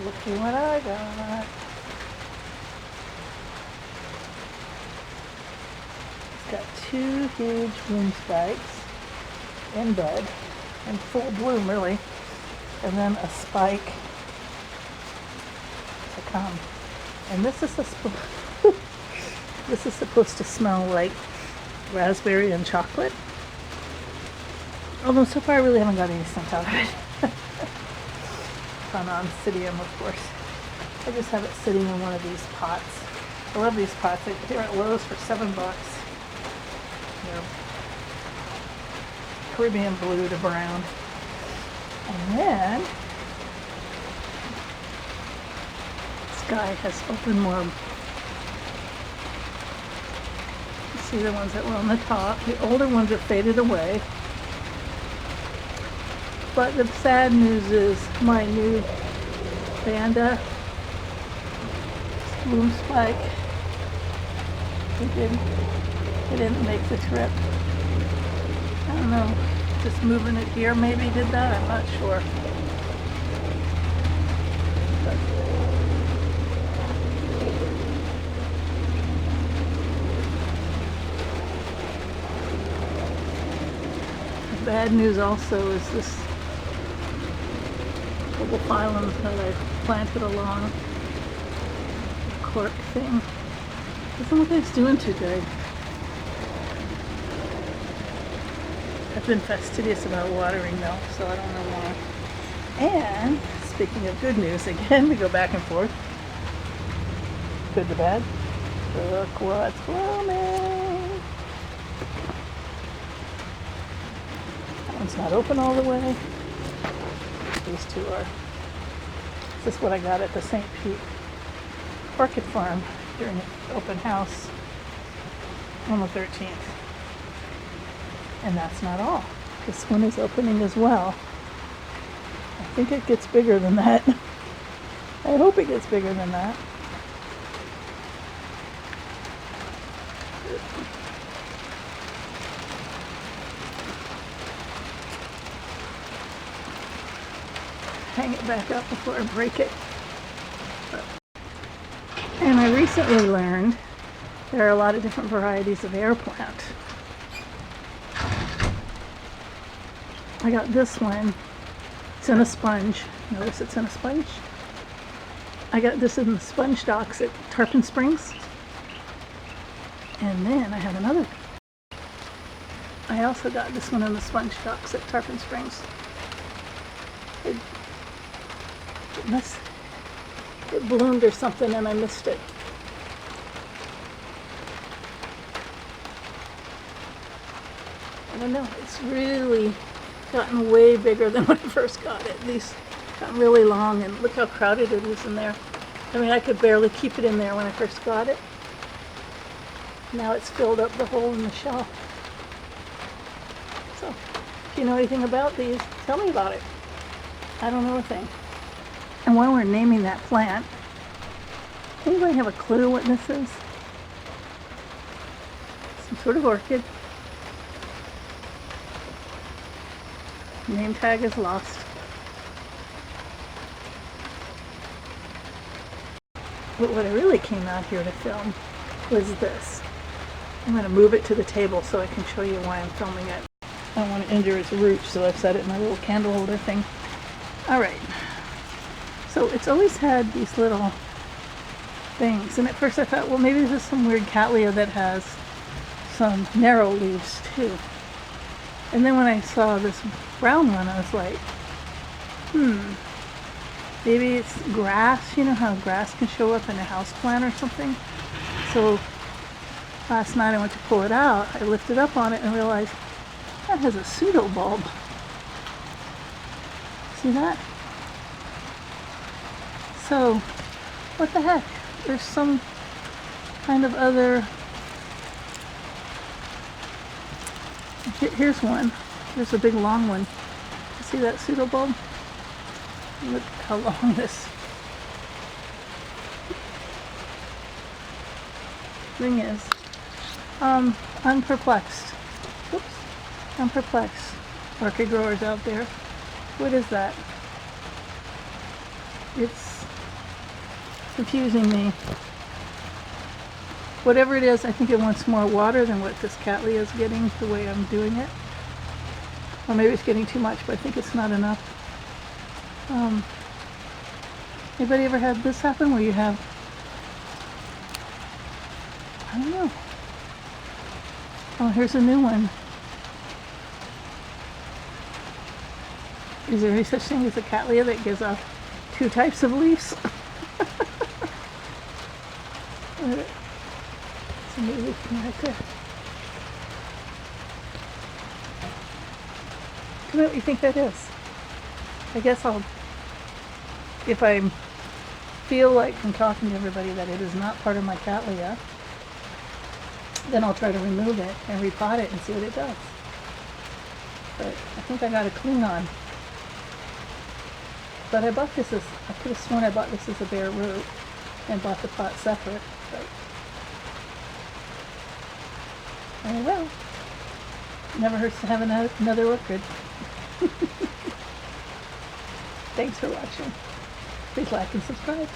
Looky what I got. It's got two huge bloom spikes in bud, in full bloom really, and then a spike to come. And this is this is supposed to smell like raspberry and chocolate. Although so far I really haven't got any scent out of it. On Oncidium, of course. I just have it sitting in one of these pots. I love these pots. They're at Lowe's for $7. They're Caribbean blue to brown. And then this guy has open more. You see the ones that were on the top. The older ones are faded away. But the sad news is my new Vanda bloom spike, it didn't make the trip. I don't know, just moving it here maybe did that, I'm not sure. But the bad news also is this the phylums that I planted along the cork thing. Doesn't look like it's doing too good. I've been fastidious about watering though, so I don't know why. And speaking of good news, again, we go back and forth. Good to bad. Look what's blooming. That one's not open all the way. These two are. This is what I got at the St. Pete Orchid Farm during an open house on the 13th. And that's not all. This one is opening as well. I think it gets bigger than that. I hope it gets bigger than that. Hang it back up before I break it. And I recently learned there are a lot of different varieties of air plant. I got this one. It's in a sponge. Notice it's in a sponge. I got this in the sponge docks at Tarpon Springs. And then I have another. I also got this one in the sponge docks at Tarpon Springs. It bloomed or something and I missed it. I don't know, it's really gotten way bigger than when I first got it. These gotten really long and look how crowded it is in there. I mean, I could barely keep it in there when I first got it. Now it's filled up the hole in the shelf. So, if you know anything about these, tell me about it. I don't know a thing. And while we're naming that plant, anybody have a clue what this is? Some sort of orchid. Name tag is lost. But what I really came out here to film was this. I'm going to move it to the table so I can show you why I'm filming it. I don't want to injure its roots, so I've set it in my little candle holder thing. Alright. So it's always had these little things, and at first I thought, well, maybe this is some weird cattleya that has some narrow leaves too. And then when I saw this brown one, I was like, maybe it's grass. You know how grass can show up in a house plant or something? So last night I went to pull it out, I lifted up on it and realized that has a pseudobulb. See that? So, what the heck? There's some kind of other... Here's one. There's a big long one. You see that pseudobulb? Look how long this thing is. I'm perplexed. Oops. I'm perplexed. Orchid growers out there. What is that? It's confusing me. Whatever it is, I think it wants more water than what this Cattleya is getting the way I'm doing it. Or maybe it's getting too much, but I think it's not enough. Anybody ever had this happen where you have, I don't know. Oh, here's a new one. Is there any such thing as a Cattleya that gives off two types of leaves? It's a new leaf right there. Tell me what you think that is. I guess if I feel like from talking to everybody that it is not part of my Cattleya, then I'll try to remove it and repot it and see what it does. But I think I got a Klingon. But I bought this as, I could have sworn I bought this as a bare root and bought the pot separate. But oh well. Never hurts to have another orchid. Thanks for watching. Please like and subscribe.